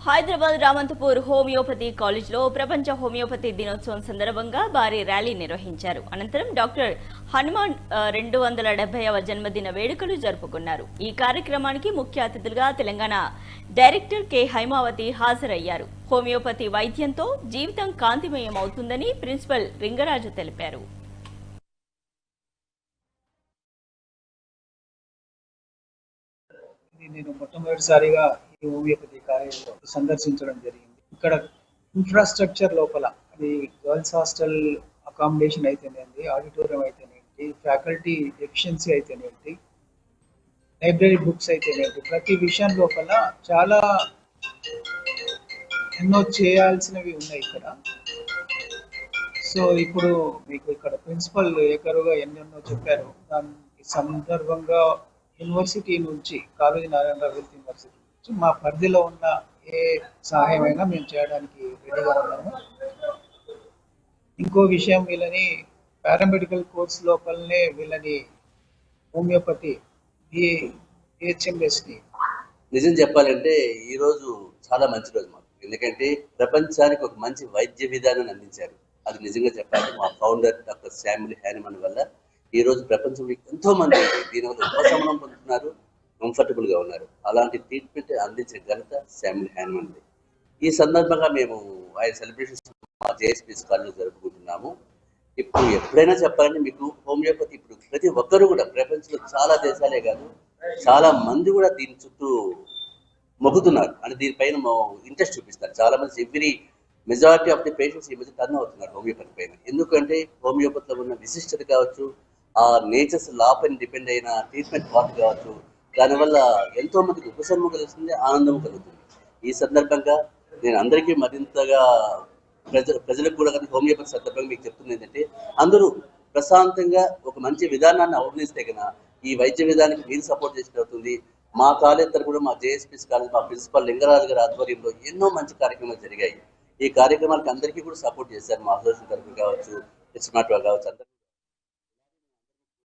Hyderabad Ramanthapur homeopathy కాలేజ్లో ప్రపంచ homeopathy దినోత్సవం సందర్భంగా భారీ ర్యాలీ నిర్వహించారు. అనంతరం డాక్టర్ హనుమాన్ 270వ జన్మదిన వేడుకలు జరుపుకున్నారు. ఈ కార్యక్రమానికి ముఖ్య అతిథులుగా తెలంగాణ డైరెక్టర్ కె హైమావతి హాజరయ్యారు. హోమియోపతి వైద్యంతో జీవితం కాంతిమయం అవుతుందని ప్రిన్సిపల్ రింగరాజు తెలిపారు. నేను మొట్టమొదటిసారిగా ఈ హోమియోపతి కాలేజీలో సందర్శించడం జరిగింది. ఇక్కడ ఇన్ఫ్రాస్ట్రక్చర్ లోపల అది గర్ల్స్ హాస్టల్ అకామిడేషన్ అయితేనేంటి, ఆడిటోరియం అయితేనేంటి, ఫ్యాకల్టీ ఎఫిషియన్సీ అయితేనేంటి, లైబ్రరీ బుక్స్ అయితేనేంటి, ప్రతి విషయం లోపల చాలా ఎన్నో చేయాల్సినవి ఉన్నాయి ఇక్కడ. సో ఇప్పుడు మీకు ఇక్కడ ప్రిన్సిపల్ ఏకరుగా ఎన్నెన్నో చెప్పారు. దాని సందర్భంగా యూనివర్సిటీ నుంచి కాలేజీ నారాయణరావు హెల్త్ యూనివర్సిటీ నుంచి మా పరిధిలో ఉన్న ఏ సహాయమైనా మేము చేయడానికి రెడీగా ఉన్నాము. ఇంకో విషయం, వీళ్ళని పారామెడికల్ కోర్స్ లోపలనే వీళ్ళని హోమియోపతి బిహెచ్ఎంఎస్ని నిజం చెప్పాలంటే ఈరోజు చాలా మంచి రోజు మాకు. ఎందుకంటే ప్రపంచానికి ఒక మంచి వైద్య విధానాన్ని అందించారు. అది నిజంగా చెప్పాలి మా ఫౌండర్ డాక్టర్ శామ్యుల్ హ్యానిమన్ వల్ల ఈ రోజు ప్రపంచంలో ఎంతో మంది దీనివల్ల ఉపశమనం పొందుతున్నారు, కంఫర్టబుల్ గా ఉన్నారు. అలాంటి ట్రీట్మెంట్ అందించే ఘనత శామ్యుల్ హ్యానిమన్. ఈ సందర్భంగా మేము ఆయన సెలబ్రేషన్స్ మా జేఎస్పీఎస్ కాలేజీలో జరుపుకుంటున్నాము. ఇప్పుడు ఎప్పుడైనా చెప్పాలంటే మీకు హోమియోపతి ఇప్పుడు ప్రతి ఒక్కరు కూడా ప్రపంచంలో చాలా దేశాలే కాదు చాలా మంది కూడా దీని చుట్టూ మొక్కుతున్నారు అంటే దీనిపైన ఇంట్రెస్ట్ చూపిస్తారు. చాలా మంది every majority of the patients ఈ మధ్య టర్న్ అవుతున్నారు హోమియోపతి పైన. ఎందుకంటే హోమియోపతిలో ఉన్న విశిష్టత కావచ్చు, ఆ నేచర్స్ లా పైన డిపెండ్ అయిన ట్రీట్మెంట్ పార్ట్ కావచ్చు, దానివల్ల ఎంతో మందికి ఉపశమనం కలుగుతుంది, ఆనందం కలుగుతుంది. ఈ సందర్భంగా నేను అందరికీ మరింతగా ప్రజలకు కూడా కానీ హోమియోపతి సందర్భంగా మీకు చెప్తుంది ఏంటంటే అందరూ ప్రశాంతంగా ఒక మంచి విధానాన్ని అవలంబిస్తే కన్నా ఈ వైద్య విధానానికి మీరు సపోర్ట్ చేసినట్టు అవుతుంది. మా కాలేజ్ తరపున మా జేఎస్పీఎస్ కాలేజ్ మా ప్రిన్సిపల్ లింగరాజు గారి ఆధ్వర్యంలో ఎన్నో మంచి కార్యక్రమాలు జరిగాయి. ఈ కార్యక్రమాలకు అందరికీ కూడా సపోర్ట్ చేశారు. మా అసోసియేషన్ తరఫున కావచ్చు, హెచ్మాట్ కావచ్చు అందరూ.